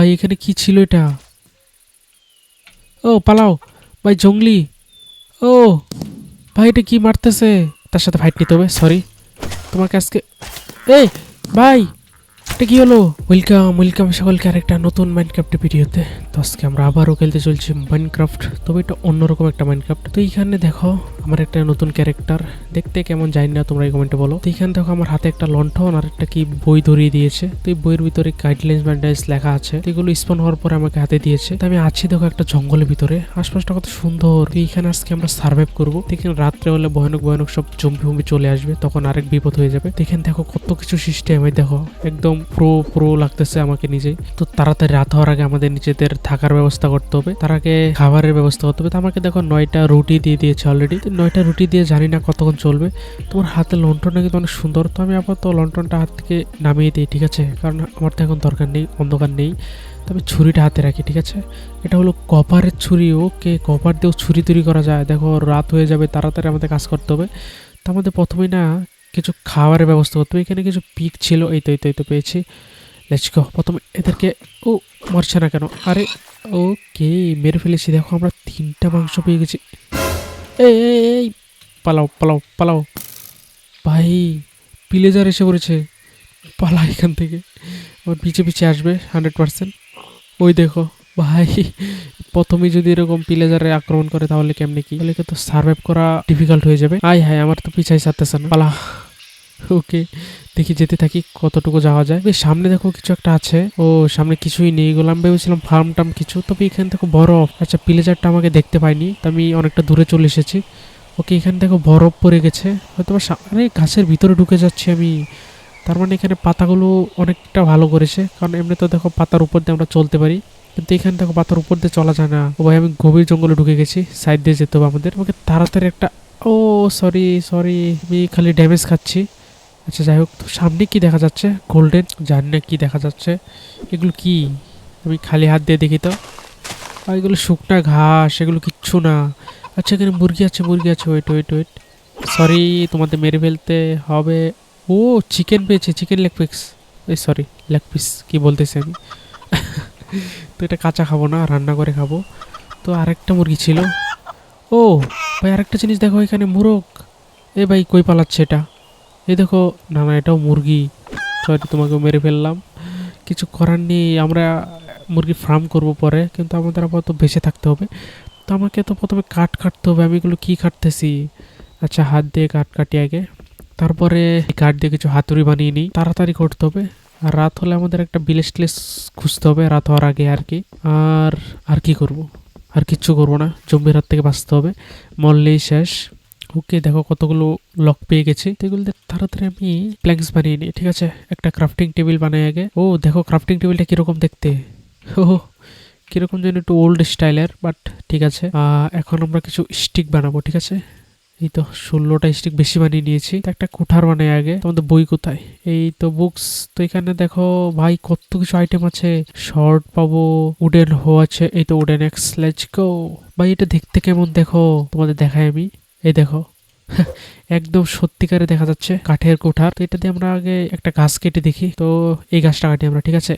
ভাই এখানে কি ছিল এটা? ও পালাও ভাই, জঙ্গলি। ও ভাই, এটা কি মারতেছে? তার সাথে ফাইট নিতে হবে, সরি। তোমাকে আজকে এই ভাই, এটা কি হলো? ওয়েলকাম ওয়েলকাম সকলকে আরেকটা নতুন মাইনক্রাফট ভিডিওতে। তো আজকে আমরা আবারও খেলতে চলছি মাইনক্রাফট, তবে এটা অন্যরকম একটা মাইনক্রাফট। তো এইখানে দেখো আমার একটা নতুন ক্যারেক্টার, দেখতে কেমন জানি না, তোমরা এই কমেন্টে বলো। তো এইখানে দেখো আমার হাতে একটা লণ্ঠন আর একটা কি বই ধরিয়ে দিয়েছে। তো এই বইয়ের ভিতরে গাইডলাইন্স মাইডলাইন্স লেখা আছে, তো এগুলো স্পন হওয়ার পরে আমাকে হাতে দিয়েছে। তো আমি আছি দেখো একটা জঙ্গলের ভিতরে, আশপাশটা কত সুন্দর। তো এইখানে আজকে আমরা সার্ভাইভ করবো। দেখেন রাত্রে হলে ভয়ানক ভয়ানক সব জম্বি ফম্বি চলে আসবে, তখন আরেক বিপদ হয়ে যাবে। দেখেন দেখো কত কিছু সিস্টেম, এই দেখো একদম প্রো প্রো লাগতেছে আমাকে নিজেই। তো তাড়াতাড়ি রাত হওয়ার আগে আমাদের নিজেদের থাকার ব্যবস্থা করতে হবে, তার আগে খাবারের ব্যবস্থা করতে হবে। তো আমাকে দেখো 9টা রুটি দিয়ে দিয়েছে অলরেডি। তো 9টা রুটি দিয়ে জানি না কতক্ষণ চলবে। তোমার হাতে লন্ঠনটা কিন্তু অনেক সুন্দর। তো আমি আপাতত লন্ঠনটা হাত থেকে নামিয়ে দিই, ঠিক আছে, কারণ আমার তো এখন দরকার নেই, অন্ধকার নেই। তবে ছুরিটা হাতে রাখি, ঠিক আছে। এটা হলো কপারের ছুরি। ওকে, কপার দিয়েও ছুরি তৈরি করা যায়। দেখো রাত হয়ে যাবে, তাড়াতাড়ি আমাদের কাজ করতে হবে। তো আমাদের প্রথমেই না কিছু খাবারের ব্যবস্থা করতে হবে। এখানে কিছু পিক ছিল, এই তো পেয়েছি। Let's go. প্রথমে এদেরকে, ও মরছে না কেন? আরে ওকে, মেরে ফেলেছি। দেখো আমরা 3টা মাংস পেয়ে গেছি। এই এই এই, পালাও পালাও পালাও ভাই, পিলেজার এসে পড়েছে। পালা এখান থেকে, আমার পিছে পিছে আসবে 100%। ওই দেখো ভাই, প্রথমে যদি এরকম পিলেজারে আক্রমণ করে তাহলে কেমনে কি, তাহলে তো সার্ভাইভ করা ডিফিকাল্ট হয়ে যাবে। আয় হায়, আমার তো পিছাই ছাড়তেছে না, পালা। ওকে, দেখি যেতে থাকি কতটুকু যাওয়া যায়। বেশ সামনে দেখো কিছু একটা আছে। ও সামনে কিছুই নেই, এগুলো আমি ভেবেছিলাম ফার্ম টার্ম কিছু, তবে এখানে দেখো বরফ। আচ্ছা, পিলেজারটা আমাকে দেখতে পাইনি, তো আমি অনেকটা দূরে চলে এসেছি। ওকে, এখানে দেখো বরফ পড়ে গেছে, হয়তো সামনে গাছের ভিতরে ঢুকে যাচ্ছি আমি। তার মানে এখানে পাতাগুলো অনেকটা ভালো করেছে, কারণ এমনি তো দেখো পাতার উপর দিয়ে আমরা চলতে পারি, কিন্তু এখানে দেখো পাতার উপর দিয়ে চলা যায় না। ও ভাই, আমি গভীর জঙ্গলে ঢুকে গেছি, সাইড দিয়ে যেতে হবে আমাদের। আমাকে তাড়াতাড়ি একটা, ও সরি সরি, আমি খালি ড্যামেজ খাচ্ছি। আচ্ছা যাই হোক, তো সামনে কি দেখা যাচ্ছে? গোল্ডেন, জানি না কি দেখা যাচ্ছে। এগুলো কি? আমি খালি হাত দিয়ে দেখি তো। আর এগুলো শুকনা ঘাস, এগুলো কিচ্ছু না। আচ্ছা, এখানে মুরগি আছে, মুরগি আছে। ওয়েট ওয়েট ওয়েট, সরি, তোমাদের মেরে ফেলতে হবে। ও চিকেন পেয়েছে, চিকেন লেগ পিস। এই সরি, লেগ পিস কি বলতেছি আমি। তো এটা কাঁচা খাবো না, রান্না করে খাবো। তো আরেকটা মুরগি ছিল। ও ভাই, আরেকটা জিনিস দেখো, এখানে মোরগ। এ ভাই, কই পালাচ্ছে এটা? এই দেখো, না না, এটাও মুরগি। সরি, তোমাকে মেরে ফেললাম। কিছু করার নেই, আমরা মুরগি ফার্ম করব পরে, কিন্তু আমাদের আপাতত বেঁচে থাকতে হবে। তো আমাকে তো প্রথমে কাঠ কাটতে হবে। আমি এগুলো কী কাটতেছি? আচ্ছা, হাত দিয়ে কাঠ কাটি আগে, তারপরে এই কাঠ দিয়ে কিছু হাতুড়ি বানিয়ে নিই। তাড়াতাড়ি করতে হবে, আর রাত হলে আমাদের একটা ভিলেজ টিলেজ খুঁজতে হবে রাত হওয়ার আগে আর কি। আর আর কি করব? আর কিচ্ছু করবো না, জম্বির হাত থেকে বাঁচতে হবে, মরলেই শেষ। ওকে, দেখো কতগুলো লক পেয়ে গেছি। তো এগুলো দিয়ে তাড়াতাড়ি আমি প্ল্যাঙ্কস বানিয়ে নিই, ঠিক আছে। একটা ক্রাফটিং টেবিল বানাই আগে। ও দেখো ক্রাফটিং টেবিলটা কিরকম দেখতে। ও কিরকম যেন একটু ওল্ড স্টাইলের, বাট ঠিক আছে। এখন আমরা কিছু স্টিক বানাবো, ঠিক আছে। এই তো 16টা স্টিক বেশি বানিয়ে নিয়েছি। তো একটা কুঠার বানাই আগে। তোমাদের বই কোথায়? এই তো বুকস। তো এখানে দেখো ভাই কত কিছু আইটেম আছে। শর্ট পাবো, উডেন হো আছে, এই তো উডেন এক্স, লেটস গো। ভাই এটা দেখতে কেমন দেখো, তোমাদের দেখাই আমি। এই দেখো, একদম সত্যিকারে দেখা যাচ্ছে কাঠের কুঠার। তো এটা দিয়ে আমরা আগে একটা গাছ কেটে দেখি। তো এই গাছটা কাটি আমরা, ঠিক আছে।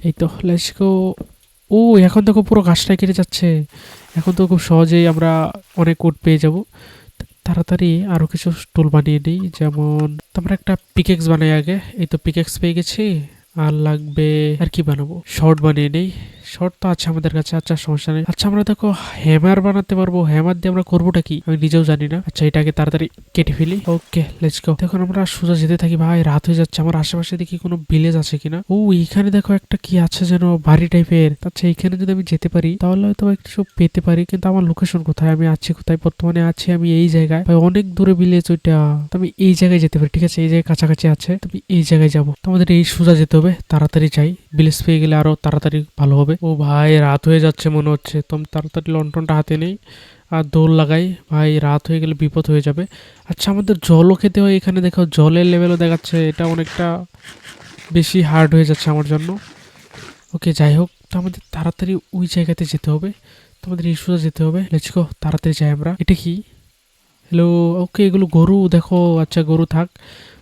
এই তো লেটস গো। ও এখন দেখো পুরো গাছটাই কেটে যাচ্ছে। এখন তো খুব সহজেই আমরা অনেক উড পেয়ে যাব। তাড়াতাড়ি আরো কিছু টুল বানিয়ে নিই, যেমন আমরা একটা পিকেক্স বানাই আগে। এই তো পিকেক্স পেয়ে গেছি। আর লাগবে, আর কি বানাবো? শর্ট বানিয়ে নেই। শর্ট তো আছে আমাদের কাছে, আচ্ছা সমস্যা নেই। আচ্ছা, আমরা দেখো হ্যামার বানাতে পারবো। হ্যামার দিয়ে আমরা করবোটা কি আমি নিজেও জানি না। আচ্ছা, এটাকে তাড়াতাড়ি কেটে ফেলি। ওকে, লেটস গো। দেখুন আমরা সোজা যেতে থাকি। ভাই রাত হয়ে যাচ্ছে, আমার আশেপাশে দেখি কোনো ভিলেজ আছে কিনা। ও এখানে দেখো একটা কি আছে যেন, বাড়ি টাইপের। আচ্ছা, এখানে যদি আমি যেতে পারি তাহলে হয়তো কিছু পেতে পারি, কিন্তু আমার লোকেশন কোথায়? আমি আছি কোথায়? বর্তমানে আছি আমি এই জায়গায়। ভাই অনেক দূরে ভিলেজ ওইটা। তো আমি এই জায়গায় যেতে পারি, ঠিক আছে। এই জায়গায় কাছাকাছি আছে, তুমি এই জায়গায় যাবো। তো আমাদের এই সোজা যেতে হবে, তাড়াতাড়ি যাই। ভিলেজ পেয়ে গেলে আরো তাড়াতাড়ি ভালো হবে। ও ভাই, রাত হয়ে যাচ্ছে মনে হচ্ছে। তুমি তাড়াতাড়ি লন্ঠনটা হাতে নেই আর দৌড় লাগাই। ভাই রাত হয়ে গেলে বিপদ হয়ে যাবে। আচ্ছা, আমাদের জলও খেতে হয় এখানে। দেখো জলের লেভেলও দেখাচ্ছে, এটা অনেকটা বেশি হার্ড হয়ে যাচ্ছে আমার জন্য। ওকে যাই হোক, তো আমাদের তাড়াতাড়ি ওই জায়গাতে যেতে হবে। তো আমাদের এই সোজা যেতে হবে, লেটস গো। তাড়াতাড়ি যাই আমরা। এটা কি? হ্যালো। ওকে, এগুলো গরু দেখো। আচ্ছা, গরু থাক।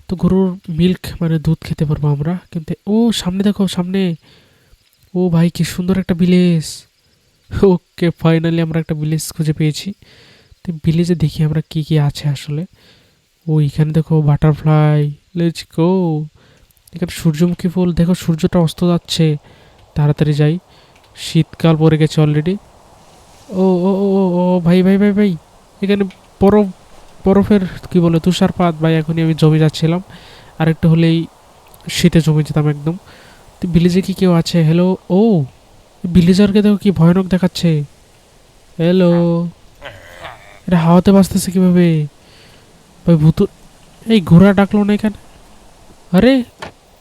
তো গরুর মিল্ক মানে দুধ খেতে পারবো আমরা, কিন্তু ও সামনে দেখো, সামনে ও ভাই কি সুন্দর একটা ভিলেজ। ওকে ফাইনালি আমরা একটা ভিলেজ খুঁজে পেয়েছি। তো ভিলেজে দেখি আমরা কি কি আছে আসলে। ও এখানে দেখো বাটারফ্লাই, লেটস গো। এখানে সূর্যমুখী ফুল, দেখো সূর্যটা অস্ত যাচ্ছে, তাড়াতাড়ি যাই, শীতকাল পড়ে গেছে অলরেডি। ও ও ও ও ও, ভাই ভাই ভাই ভাই, এখানে বরফ, বরফের কি বলে তুষারপাত ভাই। এখনই আমি জমে যাচ্ছিলাম, আর একটু হলেই শীতে জমে যেতাম একদম। তো ভিলেজে কি কেউ আছে? হ্যালো। ও ভিলেজারকে দেখো কি ভয়ানক দেখাচ্ছে। হ্যালো। এটা হাওয়াতে বাঁচতেছে কিভাবে ভাই? ভূত। এই ঘোড়া ডাকলো না এখানে? আরে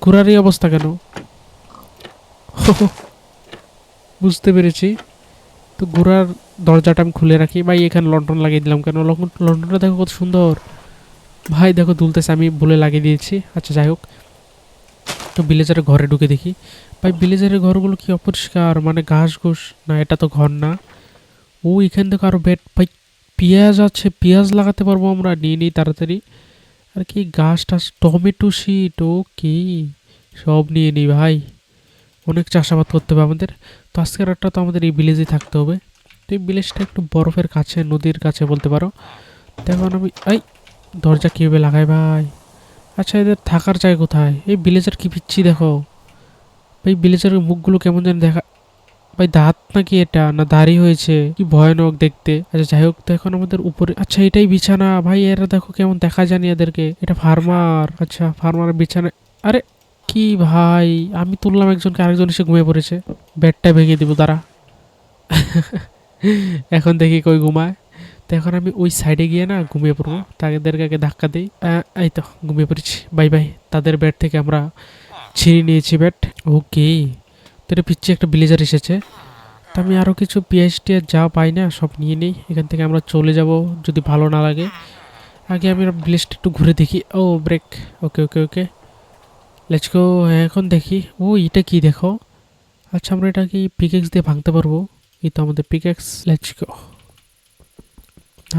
ঘোড়ার এই অবস্থা কেন? বুঝতে পেরেছি। তো ঘোড়ার দরজাটা আমি খুলে রাখি ভাই। এখানে লন্ঠন লাগিয়ে দিলাম কেন? লন্ঠনটা দেখো কত সুন্দর ভাই, দেখো দুলতেছে, আমি ভুলে লাগিয়ে দিয়েছি। আচ্ছা যাই হোক, তো ভিলেজারের ঘরে ঢুকে দেখি ভাই ভিলেজারের ঘরগুলো কি অপরিষ্কার, মানে ঘাস ঘুষ না, এটা তো ঘর না। ও এখান থেকে আরো বেড ভাই, পেঁয়াজ আছে, পেঁয়াজ লাগাতে পারবো আমরা, নিয়ে নিই তাড়াতাড়ি। আর কি গাছ টাছ, টমেটো শিট, ও কি সব নিয়ে নিই ভাই। অনেক চাষাবাদ করতে হবে আমাদের। তো আজকের রাতটা তো আমাদের এই ভিলেজেই থাকতে হবে। তো এই ভিলেজটা একটু বরফের কাছে, নদীর কাছে বলতে পারো। তখন আমি এই দরজা কীভাবে লাগাই ভাই? আচ্ছা এদের থাকার জায়গা কোথায়? এই ভিলেজার কি পিচ্ছি দেখো ভাই, ভিলেজারের মুখগুলো কেমন যেন দেখা। ভাই দাঁত নাকি এটা, না দাড়ি হয়েছে? কি ভয়ানক দেখতে। আচ্ছা যাই হোক, তো এখন আমাদের উপরে, আচ্ছা এটাই বিছানা ভাই। এরা দেখো কেমন দেখা জানি এদেরকে। এটা ফার্মার, আচ্ছা ফার্মারের বিছানা। আরে কি ভাই, আমি তুললাম একজনকে, আরেকজন এসে ঘুমিয়ে পড়েছে। বেডটা ভেঙে দিব দাঁড়া। এখন দেখি কই ঘুমায়। তো এখন আমি ওই সাইডে গিয়ে না ঘুমিয়ে পড়বো, তাদেরকে আগে ধাক্কা দিই। এই তো ঘুমিয়ে পড়েছি। Bye bye. তাদের বেড থেকে আমরা ছিঁড়ে নিয়েছি বেড। ওকে। তো এটা পিছিয়ে একটা ভিলেজার এসেছে। তো আমি আরও কিছু পিএইচডি যা পাই না সব নিয়ে নিই। এখান থেকে আমরা চলে যাব যদি ভালো না লাগে। আগে আমি ভিলেজটা একটু ঘুরে দেখি। ও break. Okay okay okay, let's go. এখন দেখি। ও এটা কি দেখো। আচ্ছা আমরা এটা কি পিকেক্স দিয়ে ভাঙতে পারবো? এই তো আমাদের পিকেক্স, লেটস গো।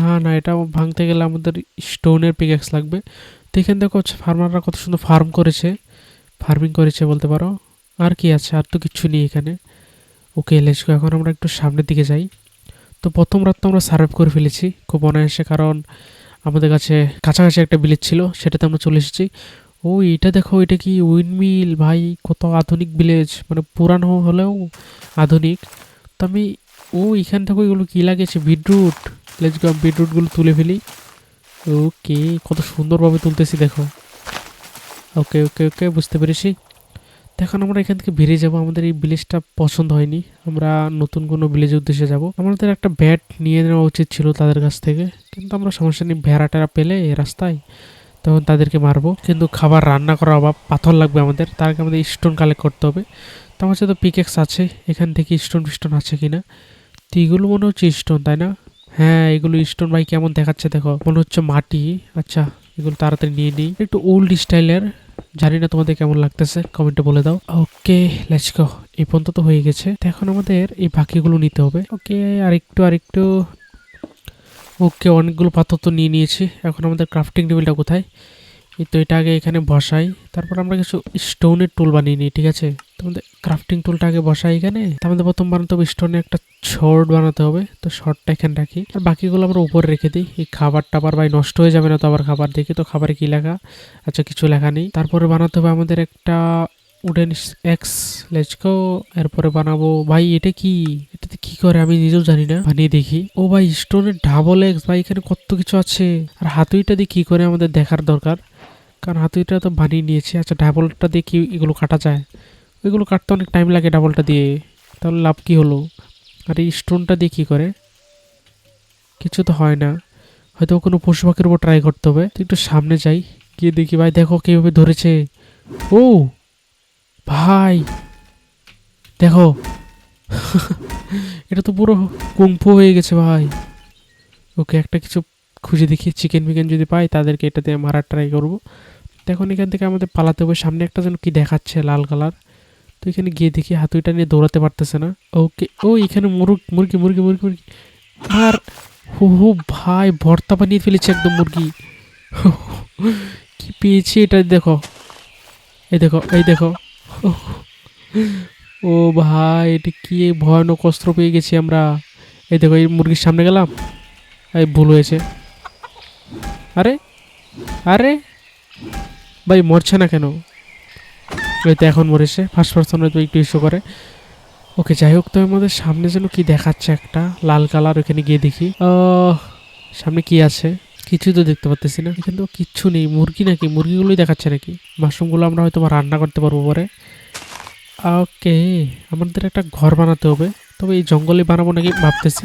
হ্যাঁ না, এটা ভাঙতে গেলে আমাদের স্টোনের পিকেক্স লাগবে। তো এখানে দেখো ফার্মাররা কত সুন্দর ফার্ম করেছে, ফার্মিং করেছে বলতে পারো। আর কি আছে? আর তো কিচ্ছু নেই এখানে। ওকে লেটস গো, এখন আমরা একটু সামনের দিকে যাই। তো প্রথম রাত তো আমরা সার্ভ করে ফেলেছি খুব অনায়াসে, কারণ আমাদের কাছে কাছাকাছি একটা ভিলেজ ছিল, সেটাতে আমরা চলে এসেছি। ও এটা দেখো, এটা কি উইন্ডমিল ভাই, কত আধুনিক ভিলেজ, মানে পুরানো হলেও আধুনিক। তো আমি, ও এখান থেকে এগুলো কী লাগিয়েছে, বিটরুট। লেটস গো, বিটরুটগুলো তুলে ফেলি। ওকে, কত সুন্দরভাবে তুলতেছি দেখো। ওকে ওকে ওকে, বুঝতে পেরেছি। তো এখন আমরা এখান থেকে বেরিয়ে যাব। আমাদের এই ভিলেজটা পছন্দ হয়নি, আমরা নতুন কোনো ভিলেজের উদ্দেশ্যে যাব। আমাদের একটা ব্যাট নিয়ে নেওয়া উচিত ছিল তাদের কাছ থেকে, কিন্তু আমরা সমস্যা নেই, ভেড়া টেরা পেলে এই রাস্তায় তখন তাদেরকে মারবো। কিন্তু খাবার রান্না করার অভাব, পাথর লাগবে আমাদের, তার আগে আমাদের স্টোন কালেক্ট করতে হবে। তো আমার সাথে পিকেক্স আছে, এখান থেকে স্টোন ফিস্টোন আছে কিনা। তো এগুলো মনে হচ্ছে স্টোন, তাই না? হ্যাঁ এগুলো স্টোন ভাই, কেমন দেখাচ্ছে দেখো, মনে হচ্ছে মাটি। আচ্ছা এগুলো তাড়াতাড়ি নিয়ে নিই, একটু ওল্ড স্টাইলের। জানি না তোমাদের কেমন লাগতেছে, কমেন্টে বলে দাও। ওকে লেটস গো, এই পর্যন্ত তো হয়ে গেছে। তো এখন আমাদের এই বাকিগুলো নিতে হবে। ওকে আরেকটু আরেকটু। ওকে অনেকগুলো পাথর তো নিয়ে নিয়েছি। এখন আমাদের ক্রাফটিং টেবিলটা কোথায়? এই তো এটা আগে এখানে বসাই, তারপর আমরা কিছু স্টোনের টুল বানিয়ে নিই, ঠিক আছে? তোমাদের ক্রাফটিং টুলটা আগে বসাই এখানে। আমাদের প্রথম বানাতে হবে স্টোনে একটা শর্ট বানাতে হবে, তো শর্টটা এখানে রাখি, আর বাকিগুলো আমরা উপরে রেখে দিই। এই খাবার টাবার ভাই নষ্ট হয়ে যাবে না তো? আবার খাবার দেখি তো, খাবারে কি লেখা? আচ্ছা কিছু লেখা নেই। তারপরে বানাতে হবে আমাদের একটা উডেন এক্স, লেটস গো। এরপরে বানাবো ভাই, এটা কি, এটাতে কি করে আমি নিজেও জানি না, বানিয়ে দেখি। ও ভাই স্টোনের ডাবল এক্স ভাই, এখানে কত কিছু আছে। আর হাতুড়িটা দিয়ে কি করে আমাদের দেখার দরকার, কারণ হাতুড়িটা তো বানিয়ে নিয়েছি। আচ্ছা ডাবলটা দিয়ে কি এগুলো কাটা যায়? ওইগুলো কাটতে অনেক টাইম লাগে ডাবলটা দিয়ে, তাহলে লাভ কি হলো? আর এই স্টোনটা দিয়ে কী করে? কিছু তো হয় না, হয়তো কোনো পশু পাখির উপর ট্রাই করতে হবে। তো একটু সামনে যাই, গিয়ে দেখি ভাই দেখো কীভাবে ধরেছে। ও ভাই দেখো, এটা তো পুরো কুংফু হয়ে গেছে ভাই। ওকে একটা কিছু খুঁজে দেখি, চিকেন ফিকেন যদি পাই তাদেরকে এটা দিয়ে মারার ট্রাই করবো। এখন এখান থেকে আমাদের পালাতে হবে। সামনে একটা যেন কি দেখাচ্ছে লাল কালার, তো এখানে গিয়ে দেখি হাতুড়িটা নিয়ে দৌড়াতে পারতেছে না। ওকে ও এখানে মুরগি মুরগি মুরগি মুরগি মুরগি। আর হো হো ভাই, ভর্তা বানিয়ে ফেলেছে একদম মুরগি। কি পেয়েছি এটা দেখো, এই দেখো এই দেখো। ও ভাই, এটা কি ভয়ানক অস্ত্র পেয়ে গেছি আমরা। এই দেখো, এই মুরগির সামনে গেলাম, এই ভুল হয়েছে। আরে আরে ভাই, মরছে না কেন? এই তো এখন মরেছে, ফার্স্ট পার্সনে তো একটু ইস্যু করে। ওকে, যাই হোক, তো আমাদের সামনে যেন কি দেখাচ্ছে একটা লাল কালার, ওখানে গিয়ে দেখি। সামনে কি আছে? কিছুই তো দেখতে পাচ্তেছি না, এখানে তো কিচ্ছু নেই। মুরগি নাকি? মুরগিগুলোই দেখাচ্ছে নাকি? মাশরুমগুলো আমরা হয়তো বা রান্না করতে পারবো পরে। ওকে, আমাদের একটা ঘর বানাতে হবে, তবে এই জঙ্গলে বানাবো নাকি ভাবতেছি।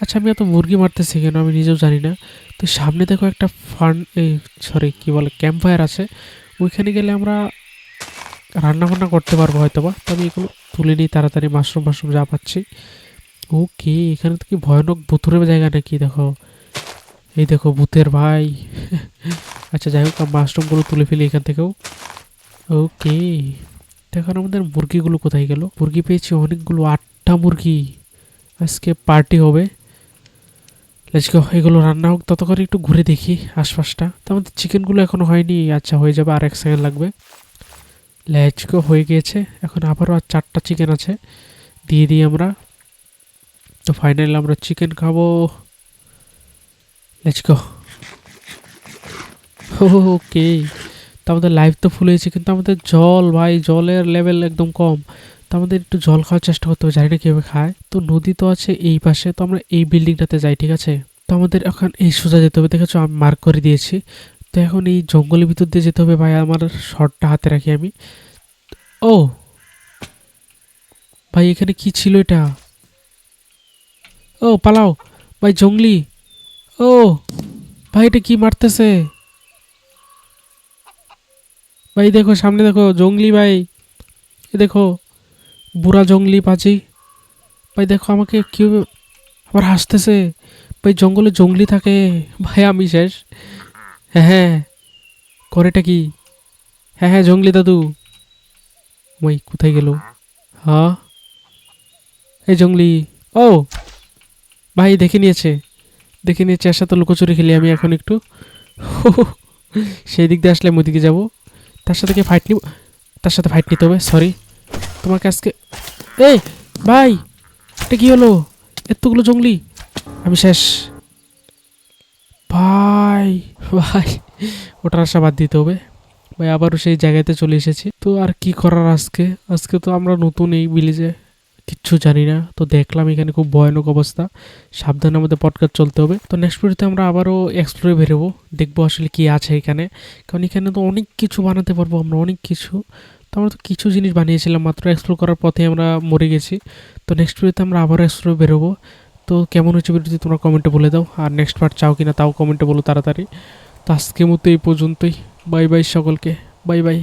আচ্ছা, আমি এত মুরগি মারতেছি কেন আমি নিজেও জানি না। তো সামনে দেখো একটা এই সরি কি বলে, ক্যাম্প ফায়ার আছে। ওইখানে গেলে আমরা রান্না বান্না করতে পারবো হয়তো বা। তো আমি এগুলো তুলে নিই তাড়াতাড়ি, মাশরুম মাশরুম যা পাচ্ছি। ওকে, এখানে তো কি ভয়ানক ভুতুরের জায়গা নাকি? দেখো, এই দেখো ভূতের ভাই। আচ্ছা, যাই হোক, মাশরুমগুলো তুলে ফেলি এখান থেকেও। ওকে, এখন আমাদের মুরগিগুলো কোথায় গেল? মুরগি পেয়েছি অনেকগুলো, 8টা মুরগি। আজকে পার্টি হবে। লেটস গো, এগুলো রান্না হোক, ততক্ষণ একটু ঘুরে দেখি আশপাশটা। তো আমাদের চিকেনগুলো এখনো হয়নি। আচ্ছা, হয়ে যাবে, আর 1 সেকেন্ড লাগবে। লেটস গো, হয়ে গিয়েছে। এখন আবারও আর 4টা চিকেন আছে, দিয়ে দিই আমরা। তো ফাইনালি আমরা চিকেন খাবো। Let's go. ওকে, তো আমাদের লাইফ তো ফুল হয়েছে, কিন্তু আমাদের জল ভাই, জলের লেভেল একদম কম। তো আমাদের একটু জল খাওয়ার চেষ্টা করতে হবে, জানি না কীভাবে খায়। তো নদী তো আছে এই পাশে, তো আমরা এই বিল্ডিংটাতে যাই, ঠিক আছে? তো আমাদের এখন এই সোজা যেতে হবে, দেখেছো আমি মার্ক করে দিয়েছি। তো এখন এই জঙ্গলের ভিতর দিয়ে যেতে হবে ভাই, আমার শর্টটা হাতে রাখি আমি। ও ভাই, এখানে কি ছিল এটা? ও পালাও ভাই, জঙ্গলি। ও ভাই, এটা কি মারতেছে? ভাই দেখো, সামনে দেখো, জঙ্গলি ভাই। এ দেখো, বুড়া জঙ্গলি পাজি। ভাই দেখো আমাকে কি আবার হাসতেছে। ভাই, জঙ্গলে জঙ্গলি থাকে ভাই, আমি শেষ। হ্যাঁ হ্যাঁ, করেটা কি? হ্যাঁ হ্যাঁ, জঙ্গলি দাদু। ভাই কোথায় গেল? হ্যাঁ, এই জঙ্গলি। ও ভাই, দেখে নিয়েছে, দেখে নিয়েছে। এর সাথে লুকোচুরি খেলি আমি এখন একটু। সেই দিক দিয়ে আসলে আমি ওইদিকে যাবো। তার সাথে কি ফাইট নিব? তার সাথে ফাইট নিতে হবে, সরি। তোমাকে আজকে এই ভাই, এটা কি হলো? এতগুলো জঙ্গলি, আমি শেষ ভাই। ভাই, ওটার আশা বাদ দিতে হবে ভাই, আবারও সেই জায়গাতে চলে এসেছি। তো আর কি করার, আজকে আজকে তো আমরা নতুন এই ভিলেজে, কিচ্ছু জানি না। তো দেখলাম এখানে খুব ভয়ানক অবস্থা, সাবধানে আমাদের পডকাস্ট চলতে হবে। তো নেক্সট ভিডিওতে আমরা আবারও এক্সপ্লোরে বেরোবো, দেখবো আসলে কি আছে এখানে। কারণ এখানে তো অনেক কিছু বানাতে পারবো আমরা, অনেক কিছু। তো আমরা তো কিছু জিনিস বানিয়েছিলাম, মাত্র এক্সপ্লোর করার পথে আমরা মরে গেছি। তো নেক্সট ভিডিওতে আমরা আবারও এক্সপ্লোরে বেরোবো। তো কেমন হচ্ছে ভিডিওটি তোমরা কমেন্টে বলে দাও, আর নেক্সট পার্ট চাও কিনা তাও কমেন্টে বলো তাড়াতাড়ি। তো আজকের মতো এই পর্যন্তই। বাই বাই সকলকে, বাই বাই।